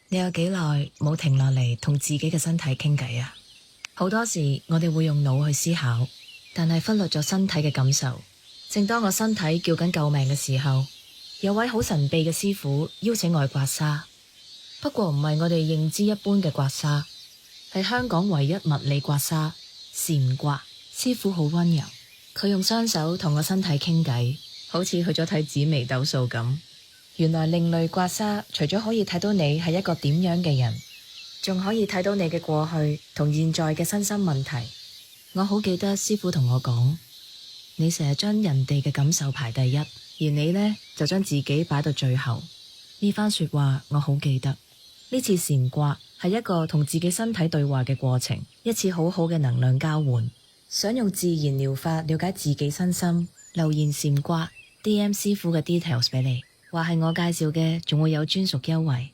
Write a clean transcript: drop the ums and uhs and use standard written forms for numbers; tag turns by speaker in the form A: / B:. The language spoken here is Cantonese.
A: 你有幾耐冇停落嚟同自己嘅身體傾偈啊？好多時我哋會用腦去思考，但係忽略咗身體嘅感受。正當我身體叫緊救命嘅時候，有位好神秘嘅師傅邀請我去刮痧。不過唔係我哋認知一般嘅刮痧，係香港唯一物理刮痧禪刮。師傅好溫柔，佢用雙手同我身體傾偈，好似去咗睇紫微斗數咁。原來另類刮痧除咗可以睇到你係一個點樣嘅人，仲可以睇到你嘅過去同現在嘅身心問題。我好記得師傅同我講，你成日將人哋嘅感受排第一，而你呢，就將自己擺到最後。呢番說話我好記得。呢次禪刮係一個同自己身體對話嘅過程，一次好好嘅能量交換。想用自然療法了解自己身心，留言禪刮 DM 師傅嘅 details 俾你。話係我介紹嘅，仲會有專屬優惠。